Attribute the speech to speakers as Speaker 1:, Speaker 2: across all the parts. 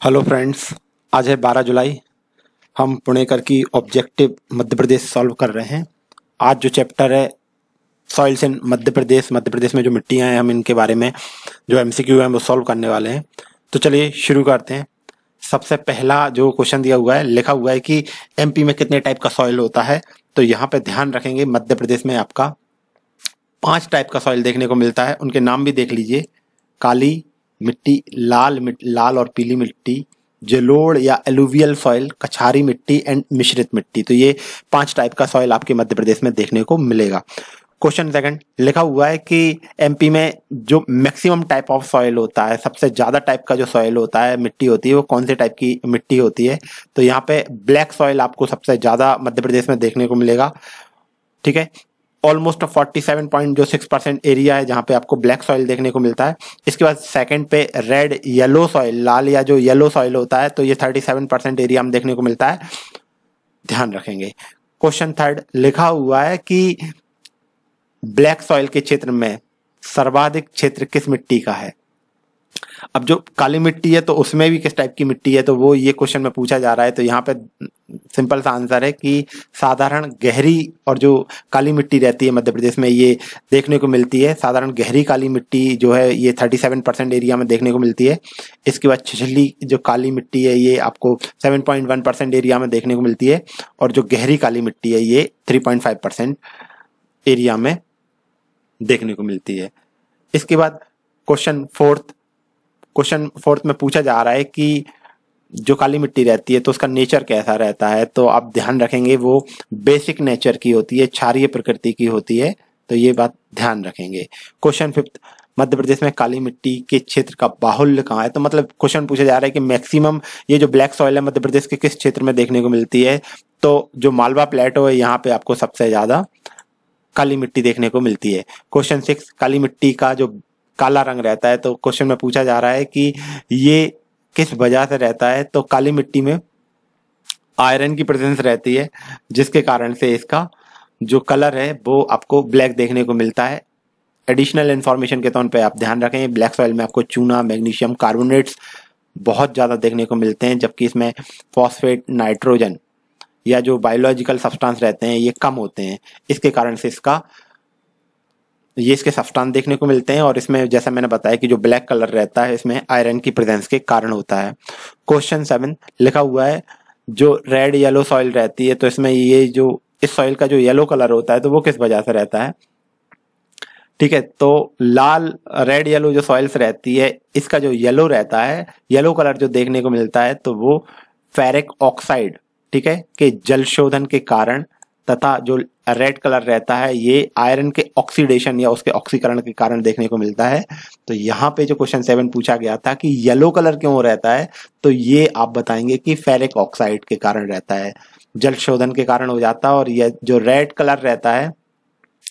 Speaker 1: Hello friends, आज है 12 जुलाई। हम पुणेकर की ऑब्जेक्टिव मध्य प्रदेश सॉल्व कर रहे हैं। आज जो चैप्टर है सॉइल्स इन मध्य प्रदेश में जो मिट्टियां हैं हम इनके बारे में जो एमसीक्यू है वो सॉल्व करने वाले हैं। तो चलिए शुरू करते हैं। सबसे पहला जो क्वेश्चन दिया हुआ है, लिखा हुआ है कि एमपी में कितने टाइप का सॉइल होता है। तो यहाँ पे ध्यान रखेंगे, मध्य प्रदेश में आपका 5 टाइप का सॉइल देखने को मिलता है। उनके नाम भी देख लीजिए: काली मिट्टी, लाल और पीली मिट्टी, जलोढ़ या एलुवियल सॉइल, कछारी मिट्टी एंड मिश्रित मिट्टी। तो ये 5 टाइप का सॉइल आपके मध्य प्रदेश में देखने को मिलेगा। क्वेश्चन सेकंड लिखा हुआ है कि एमपी में जो मैक्सिमम टाइप ऑफ सॉइल होता है, सबसे ज्यादा टाइप का जो सॉइल होता है, मिट्टी होती है, वो कौन से टाइप की मिट्टी होती है। तो यहाँ पे ब्लैक सॉइल आपको सबसे ज्यादा मध्य प्रदेश में देखने को मिलेगा। ठीक है, ऑलमोस्ट 47.6% एरिया है जहां पे आपको ब्लैक सॉइल देखने को मिलता है। इसके बाद सेकंड पे रेड येलो सॉइल, लाल या जो येलो सॉइल होता है, तो ये 37% एरिया में देखने को मिलता है, ध्यान रखेंगे। क्वेश्चन थर्ड लिखा हुआ है कि ब्लैक सॉइल के क्षेत्र में सर्वाधिक क्षेत्र किस मिट्टी का है। अब जो काली मिट्टी है तो उसमें भी किस टाइप की मिट्टी है, तो वो ये क्वेश्चन में पूछा जा रहा है। तो यहाँ पे सिंपल सा आंसर है कि साधारण गहरी और जो काली मिट्टी रहती है मध्य प्रदेश में ये देखने को मिलती है। साधारण गहरी काली मिट्टी जो है ये 37% एरिया में देखने को मिलती है। इसके बाद छिछली जो काली मिट्टी है ये आपको 7.1% एरिया में देखने को मिलती है, और जो गहरी काली मिट्टी है ये 3.5% एरिया में देखने को मिलती है। इसके बाद क्वेश्चन फोर्थ में पूछा जा रहा है कि जो काली मिट्टी रहती है तो उसका नेचर कैसा रहता है। तो आप ध्यान रखेंगे वो बेसिक नेचर की होती है, क्षारीय प्रकृति की होती है। तो ये बात ध्यान रखेंगे। क्वेश्चन फिफ्थ, मध्य प्रदेश में काली मिट्टी के क्षेत्र का बाहुल्य कहाँ है। तो मतलब क्वेश्चन पूछा जा रहा है कि मैक्सिमम ये जो ब्लैक सॉइल है मध्य प्रदेश के किस क्षेत्र में देखने को मिलती है। तो जो मालवा प्लेटो है यहाँ पे आपको सबसे ज्यादा काली मिट्टी देखने को मिलती है। क्वेश्चन 6, काली मिट्टी का जो काला रंग रहता है, तो क्वेश्चन में पूछा जा रहा है कि ये किस वजह से रहता है। तो काली मिट्टी में आयरन की प्रेजेंस रहती है, जिसके कारण से इसका जो कलर है वो आपको ब्लैक देखने को मिलता है। एडिशनल इंफॉर्मेशन के तौर पे आप ध्यान रखें, ब्लैक सॉइल में आपको चूना, मैग्नीशियम कार्बोनेट्स बहुत ज्यादा देखने को मिलते हैं, जबकि इसमें फॉस्फेट, नाइट्रोजन या जो बायोलॉजिकल सब्सटेंस रहते हैं ये कम होते हैं। इसके कारण से इसके सब्सटेंस देखने को मिलते हैं, और इसमें जैसा मैंने बताया कि जो ब्लैक कलर रहता है इसमें आयरन की प्रेजेंस के कारण होता है। क्वेश्चन 7 लिखा हुआ है जो रेड येलो सॉइल रहती है, तो इसमें ये जो इस सॉइल का जो येलो कलर होता है तो वो किस वजह से रहता है। ठीक है, तो लाल रेड येलो जो सॉइल्स रहती है इसका जो येलो रहता है, येलो कलर जो देखने को मिलता है, तो वो फेरिक ऑक्साइड, ठीक है, के जल शोधन के कारण, तथा जो रेड कलर रहता है ये आयरन के ऑक्सीडेशन या उसके ऑक्सीकरण के कारण देखने को मिलता है। तो यहाँ पे जो क्वेश्चन 7 पूछा गया था कि येलो कलर क्यों रहता है, तो ये आप बताएंगे कि फेरिक ऑक्साइड के कारण रहता है, जल शोधन के कारण हो जाता है। और ये जो रेड कलर रहता है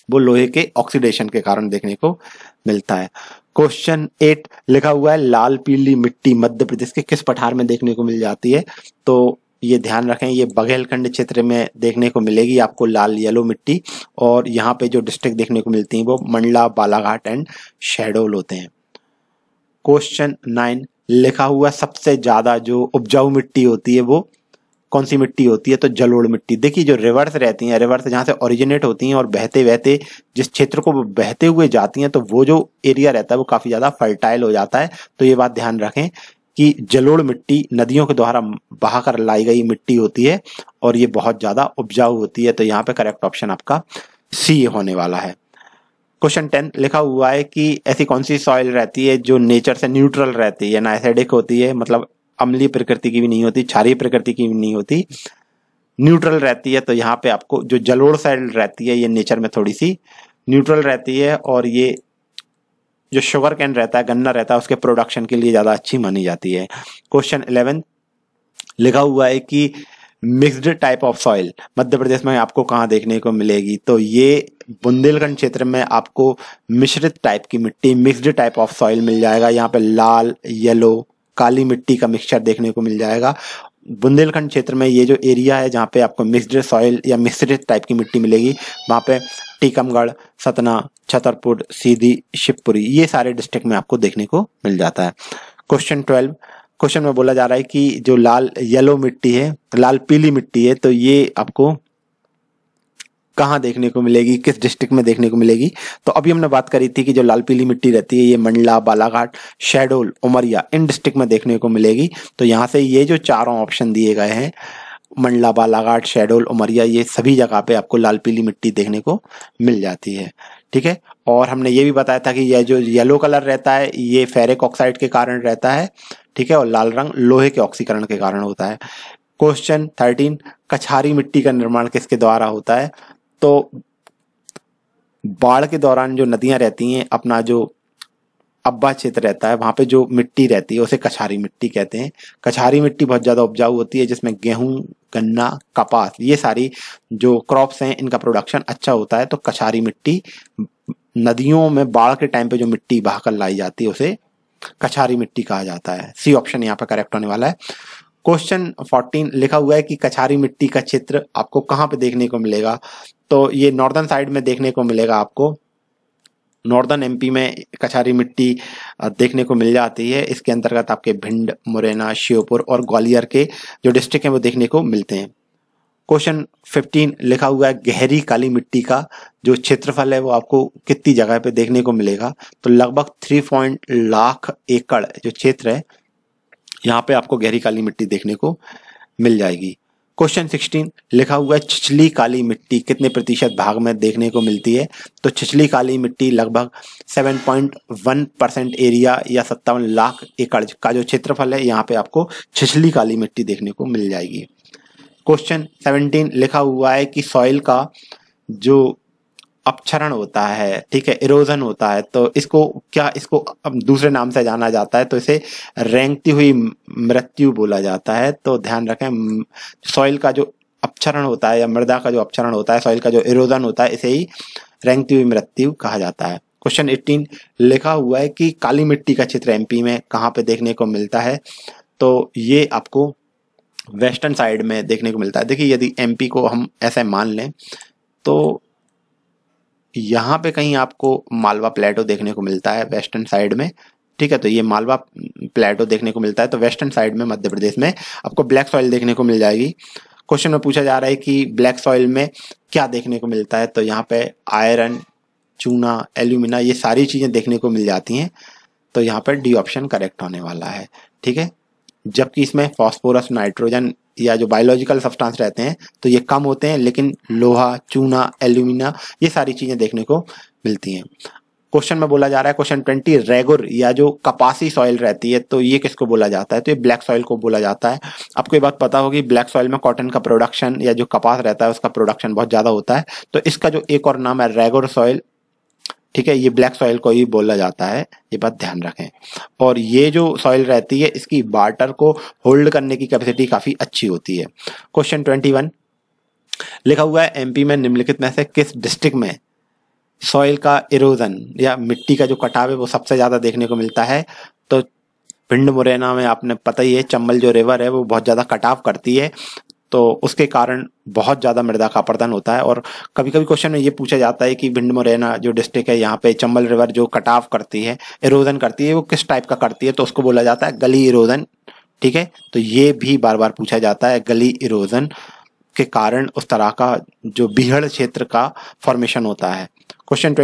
Speaker 1: वो लोहे के ऑक्सीडेशन के कारण देखने को मिलता है। क्वेश्चन 8 लिखा हुआ है लाल पीली मिट्टी मध्य प्रदेश के किस पठार में देखने को मिल जाती है। तो ये ध्यान रखें, ये बघेलखंड क्षेत्र में देखने को मिलेगी आपको लाल येलो मिट्टी, और यहाँ पे जो डिस्ट्रिक्ट देखने को मिलती हैं वो मंडला, बालाघाट एंड शहडोल होते हैं। क्वेश्चन 9 लिखा हुआ सबसे ज्यादा जो उपजाऊ मिट्टी होती है वो कौन सी मिट्टी होती है। तो जलोढ़ मिट्टी। देखिए जो रिवर्स रहती हैं, रिवर्स जहाँ से ओरिजिनेट होती हैं और बहते बहते जिस क्षेत्र को बहते हुए जाती हैं, तो वो जो एरिया रहता है वो काफी ज्यादा फर्टाइल हो जाता है। तो ये बात ध्यान रखें कि जलोढ़ मिट्टी नदियों के द्वारा बहाकर लाई गई मिट्टी होती है और ये बहुत ज्यादा उपजाऊ होती है। तो यहाँ पे करेक्ट ऑप्शन आपका सी होने वाला है। क्वेश्चन 10 लिखा हुआ है कि ऐसी कौन सी सॉइल रहती है जो नेचर से न्यूट्रल रहती है, ना एसिडिक होती है, मतलब अम्लीय प्रकृति की भी नहीं होती, क्षारीय प्रकृति की भी नहीं होती, न्यूट्रल रहती है। तो यहाँ पे आपको जो जलोढ़ सॉइल रहती है ये नेचर में थोड़ी सी न्यूट्रल रहती है, और ये जो शुगर कैन रहता है, गन्ना रहता है, उसके प्रोडक्शन के लिए ज्यादा अच्छी मानी जाती है। क्वेश्चन 11 लिखा हुआ है कि mixed type of soil Madhya Pradesh में आपको कहाँ देखने को मिलेगी। तो ये बुंदेलखंड क्षेत्र में आपको मिश्रित टाइप की मिट्टी, मिक्स्ड टाइप ऑफ सॉइल मिल जाएगा। यहाँ पे लाल, येलो, काली मिट्टी का मिक्सचर देखने को मिल जाएगा। बुंदेलखंड क्षेत्र में ये जो एरिया है जहाँ पे आपको मिक्स्ड सॉइल या मिश्रित टाइप की मिट्टी मिलेगी, वहाँ पे टीकमगढ़, सतना, छतरपुर, सीधी, शिवपुरी, ये सारे डिस्ट्रिक्ट में आपको देखने को मिल जाता है। क्वेश्चन 12 क्वेश्चन में बोला जा रहा है कि जो लाल येलो मिट्टी है, लाल पीली मिट्टी है, तो ये आपको कहाँ देखने को मिलेगी, किस डिस्ट्रिक्ट में देखने को मिलेगी। तो अभी हमने बात करी थी कि जो लाल पीली मिट्टी रहती है ये मंडला, बालाघाट, शहडोल, उमरिया इन डिस्ट्रिक्ट में देखने को मिलेगी। तो यहाँ से ये जो चारों ऑप्शन दिए गए हैं, मंडला, बालाघाट, शहडोल, उमरिया, ये सभी जगह पे आपको लाल पीली मिट्टी देखने को मिल जाती है। ठीक है, और हमने ये भी बताया था कि यह जो येलो कलर रहता है ये फेरिक ऑक्साइड के कारण रहता है। ठीक है, और लाल रंग लोहे के ऑक्सीकरण के कारण होता है। क्वेश्चन 13, कछारी मिट्टी का निर्माण किसके द्वारा होता है। तो बाढ़ के दौरान जो नदियां रहती हैं, अपना जो अब्बा क्षेत्र रहता है, वहां पे जो मिट्टी रहती है उसे कछारी मिट्टी कहते हैं। कछारी मिट्टी बहुत ज्यादा उपजाऊ होती है, जिसमें गेहूं, गन्ना, कपास, ये सारी जो क्रॉप्स हैं इनका प्रोडक्शन अच्छा होता है। तो कछारी मिट्टी, नदियों में बाढ़ के टाइम पे जो मिट्टी बहाकर लाई जाती है उसे कछारी मिट्टी कहा जाता है। सी ऑप्शन यहाँ पे करेक्ट होने वाला है। क्वेश्चन 14 लिखा हुआ है कि कछारी मिट्टी का चित्र आपको कहाँ पे देखने को मिलेगा। तो ये नॉर्दर्न साइड में देखने को मिलेगा आपको, नॉर्दर्न एमपी में कछारी मिट्टी देखने को मिल जाती है। इसके अंतर्गत आपके भिंड, मुरैना, श्योपुर और ग्वालियर के जो डिस्ट्रिक्ट हैं वो देखने को मिलते हैं। क्वेश्चन 15 लिखा हुआ है गहरी काली मिट्टी का जो क्षेत्रफल है वो आपको कितनी जगह पे देखने को मिलेगा। तो लगभग 3 लाख एकड़ जो क्षेत्र है यहाँ पे आपको गहरी काली मिट्टी देखने को मिल जाएगी। क्वेश्चन 16 लिखा हुआ है छिछली काली मिट्टी कितने प्रतिशत भाग में देखने को मिलती है। तो छिछली काली मिट्टी लगभग 7.1% एरिया या 57 लाख एकड़ का जो क्षेत्रफल है यहाँ पे आपको छिछली काली मिट्टी देखने को मिल जाएगी। क्वेश्चन 17 लिखा हुआ है कि सॉइल का जो अपक्षरण होता है, ठीक है, इरोजन होता है, तो इसको अब दूसरे नाम से जाना जाता है, तो इसे रेंगती हुई मृत्यु बोला जाता है। तो ध्यान रखें, सॉइल का जो अपक्षरण होता है या मृदा का जो अपक्षरण होता है, सॉइल का जो इरोजन होता है, इसे ही रेंगती हुई मृत्यु कहा जाता है। क्वेश्चन 18 लिखा हुआ है कि काली मिट्टी का चित्र एमपी में कहाँ पे देखने को मिलता है। तो ये आपको वेस्टर्न साइड में देखने को मिलता है। देखिए, यदि एमपी को हम ऐसे मान लें तो यहाँ पे कहीं आपको मालवा प्लेटो देखने को मिलता है वेस्टर्न साइड में। ठीक है, तो ये मालवा प्लेटो देखने को मिलता है। तो वेस्टर्न साइड में मध्य प्रदेश में आपको ब्लैक सॉइल देखने को मिल जाएगी। क्वेश्चन में पूछा जा रहा है कि ब्लैक सॉइल में क्या देखने को मिलता है। तो यहाँ पे आयरन, चूना, एल्यूमिना, ये सारी चीजें देखने को मिल जाती हैं। तो यहाँ पर डी ऑप्शन करेक्ट होने वाला है। ठीक है, जबकि इसमें फास्फोरस, नाइट्रोजन या जो बायोलॉजिकल सब्सटेंस रहते हैं तो ये कम होते हैं, लेकिन लोहा, चूना, एल्यूमिना, ये सारी चीजें देखने को मिलती हैं। क्वेश्चन में बोला जा रहा है क्वेश्चन 20 रेगुर या जो कपासी सॉइल रहती है तो ये किसको बोला जाता है। तो ये ब्लैक सॉइल को बोला जाता है। आपको ये बात पता होगी, ब्लैक सॉइल में कॉटन का प्रोडक्शन या जो कपास रहता है उसका प्रोडक्शन बहुत ज्यादा होता है। तो इसका जो एक और नाम है रेगुर सॉइल। ठीक है, ये ब्लैक सॉइल को ही बोला जाता है, ये बात ध्यान रखें। और ये जो सॉइल रहती है इसकी वाटर को होल्ड करने की कैपेसिटी काफी अच्छी होती है। क्वेश्चन 21 लिखा हुआ है एमपी में निम्नलिखित में से किस डिस्ट्रिक्ट में सॉइल का इरोजन या मिट्टी का जो कटाव है वो सबसे ज्यादा देखने को मिलता है। तो भिंड, मुरैना में आपने पता ही है, चंबल जो रिवर है वो बहुत ज्यादा कटाव करती है, तो उसके कारण बहुत ज्यादा मृदा का अपरदन होता है। और कभी कभी क्वेश्चन में ये पूछा जाता है कि भिंड, मुरैना जो डिस्ट्रिक्ट है यहाँ पे चंबल रिवर जो कटाव करती है, इरोजन करती है, वो किस टाइप का करती है। तो उसको बोला जाता है गली इरोजन। ठीक है, तो ये भी बार बार पूछा जाता है, गली इरोजन के कारण उस तरह का जो बीहड़ क्षेत्र का फॉर्मेशन होता है। क्वेश्चन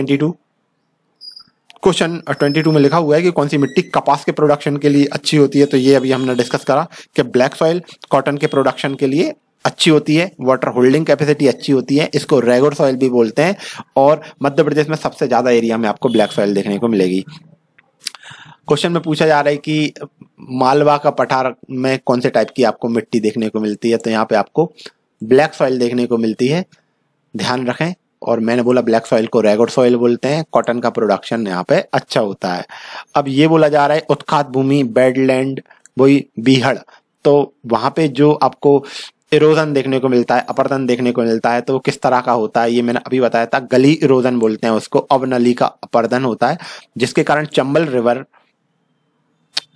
Speaker 1: 22 में लिखा हुआ है कि कौन सी मिट्टी कपास के प्रोडक्शन के लिए अच्छी होती है। तो ये अभी हमने डिस्कस करा कि ब्लैक सॉइल कॉटन के प्रोडक्शन के लिए अच्छी होती है, वाटर होल्डिंग कैपेसिटी अच्छी होती है, इसको रेगुर सॉइल भी बोलते हैं। और मध्य प्रदेश में सबसे ज्यादा एरिया में आपको ब्लैक सॉइल देखने को मिलेगी। क्वेश्चन में पूछा जा रहा है कि मालवा का पठार में कौन से टाइप की आपको मिट्टी देखने को मिलती है। तो यहाँ पे आपको ब्लैक सॉइल देखने को मिलती है, ध्यान रखें। और मैंने बोला ब्लैक सॉइल को रेगुर सॉइल बोलते हैं, कॉटन का प्रोडक्शन यहाँ पे अच्छा होता है। अब ये बोला जा रहा है उत्खात भूमि, बेडलैंड, वही बीहड़, तो वहां पे जो आपको इरोजन देखने को मिलता है, अपरदन देखने को मिलता है, तो वो किस तरह का होता है ये मैंने अभी बताया था, गली इरोजन बोलते हैं उसको। अवनली का अपरदन होता है, जिसके कारण चंबल रिवर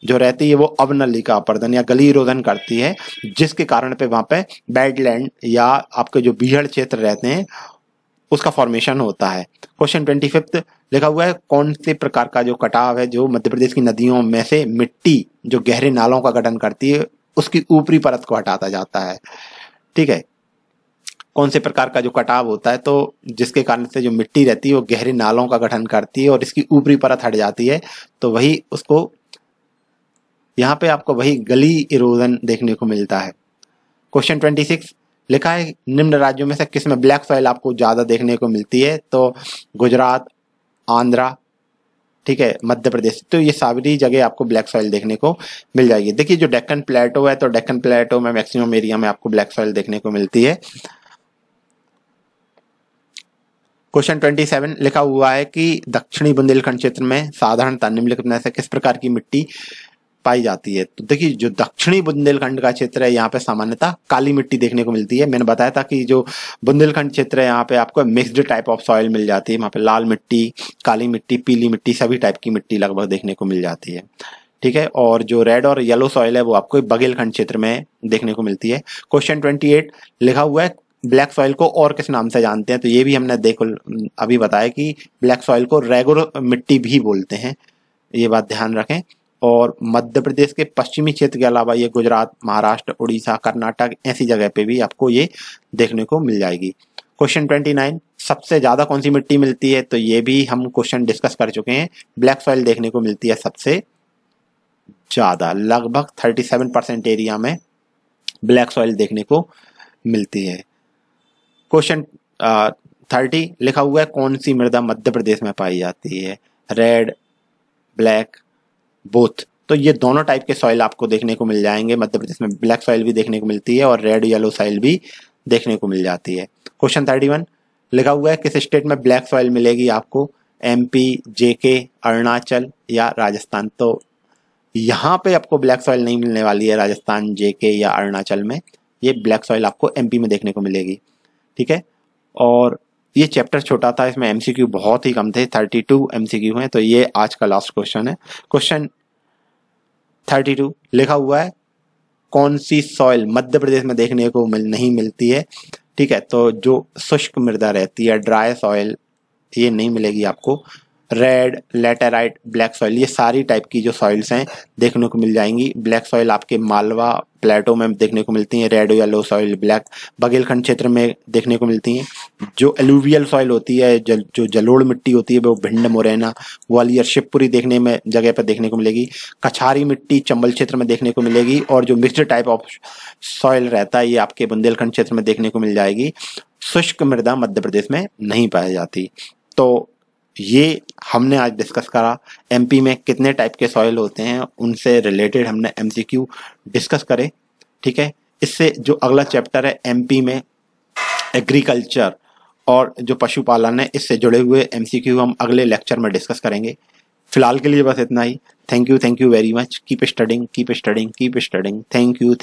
Speaker 1: जो रहती है वो अवनली का अपरदन या गली इरोजन करती है, जिसके कारण पे वहां पे बेडलैंड या आपके जो बीहड़ क्षेत्र रहते हैं उसका फॉर्मेशन होता है। क्वेश्चन 25 लिखा हुआ है कौन से प्रकार का जो कटाव है जो मध्य प्रदेश की नदियों में से मिट्टी जो गहरे नालों का गठन करती है उसकी ऊपरी परत को हटाता जाता है। ठीक है, कौन से प्रकार का जो कटाव होता है तो जिसके कारण से जो मिट्टी रहती है वो गहरे नालों का गठन करती है और इसकी ऊपरी परत हट जाती है, तो वही उसको यहाँ पे आपको वही गली इरोजन देखने को मिलता है। क्वेश्चन 26 लिखा है निम्न राज्यों में से किसमें ब्लैक सॉइल आपको ज्यादा देखने को मिलती है, तो गुजरात, आंध्रा, ठीक है, मध्य प्रदेश, तो ये सारी जगह आपको ब्लैक सॉइल देखने को मिल जाएगी। देखिए जो डेक्कन प्लेटो है तो डेक्कन प्लेटो में मैक्सिमम एरिया में आपको ब्लैक सॉइल देखने को मिलती है। क्वेश्चन 27 लिखा हुआ है कि दक्षिणी बुंदेलखंड क्षेत्र में साधारणतः निम्नलिखित में से किस प्रकार की मिट्टी पाई जाती है। तो देखिए जो दक्षिणी बुंदेलखंड का क्षेत्र है यहाँ पे सामान्यतः काली मिट्टी देखने को मिलती है। मैंने बताया था कि जो बुंदेलखंड क्षेत्र है यहाँ पे आपको मिक्स्ड टाइप ऑफ सॉइल मिल जाती है, वहाँ पे लाल मिट्टी, काली मिट्टी, पीली मिट्टी, सभी टाइप की मिट्टी लगभग देखने को मिल जाती है। ठीक है, और जो रेड और येलो सॉइल है वो आपको बघेलखंड क्षेत्र में देखने को मिलती है। क्वेश्चन 28 लिखा हुआ है ब्लैक सॉइल को और किस नाम से जानते हैं, तो ये भी हमने देखो अभी बताया कि ब्लैक सॉइल को रेगुर मिट्टी भी बोलते हैं, ये बात ध्यान रखें। और मध्य प्रदेश के पश्चिमी क्षेत्र के अलावा ये गुजरात, महाराष्ट्र, उड़ीसा, कर्नाटक ऐसी जगह पे भी आपको ये देखने को मिल जाएगी। क्वेश्चन 29 सबसे ज्यादा कौन सी मिट्टी मिलती है, तो ये भी हम क्वेश्चन डिस्कस कर चुके हैं। ब्लैक सॉइल देखने को मिलती है सबसे ज्यादा, लगभग 37% एरिया में ब्लैक सॉइल देखने को मिलती है। क्वेश्चन 30 लिखा हुआ है कौन सी मृदा मध्य प्रदेश में पाई जाती है, रेड, ब्लैक, बोथ, तो ये दोनों टाइप के सॉइल आपको देखने को मिल जाएंगे। मध्य प्रदेश में ब्लैक सॉइल भी देखने को मिलती है और रेड येलो सॉइल भी देखने को मिल जाती है। क्वेश्चन 31 लिखा हुआ है किस स्टेट में ब्लैक सॉइल मिलेगी आपको, एमपी, जेके, अरुणाचल या राजस्थान, तो यहाँ पे आपको ब्लैक सॉइल नहीं मिलने वाली है राजस्थान, जेके या अरुणाचल में, ये ब्लैक सॉइल आपको एमपी में देखने को मिलेगी। ठीक है, और ये चैप्टर छोटा था, इसमें एमसीक्यू बहुत ही कम थे, 32 एमसीक्यू हैं, तो ये आज का लास्ट क्वेश्चन है। क्वेश्चन 32 लिखा हुआ है कौन सी सॉइल मध्य प्रदेश में देखने को नहीं मिलती है। ठीक है, तो जो शुष्क मृदा रहती है, ड्राई सॉइल, ये नहीं मिलेगी आपको। रेड, लैटेराइट, ब्लैक सॉइल, ये सारी टाइप की जो सॉइल्स हैं देखने को मिल जाएंगी। ब्लैक सॉइल आपके मालवा प्लेटो में देखने को मिलती हैं, red yellow soil black Baghelkhand क्षेत्र में देखने को मिलती हैं। जो एलुवियल सॉइल होती है, जो जलोढ़ मिट्टी होती है, वो भिंड, मुरैना, ग्वालियर, शिवपुरी देखने में जगह पर देखने को मिलेगी। कछारी मिट्टी चंबल क्षेत्र में देखने को मिलेगी और जो मिक्स्ड टाइप ऑफ सॉइल रहता है ये आपके बुंदेलखंड क्षेत्र में देखने को मिल जाएगी। शुष्क मृदा मध्य प्रदेश में नहीं पाई जाती। तो ये हमने आज डिस्कस करा एमपी में कितने टाइप के सॉइल होते हैं, उनसे रिलेटेड हमने एमसीक्यू डिस्कस करे। ठीक है, इससे जो अगला चैप्टर है एमपी में एग्रीकल्चर और जो पशुपालन है, इससे जुड़े हुए एमसीक्यू हम अगले लेक्चर में डिस्कस करेंगे। फिलहाल के लिए बस इतना ही। Thank you very much. Keep studying, keep studying, keep studying. Thank you.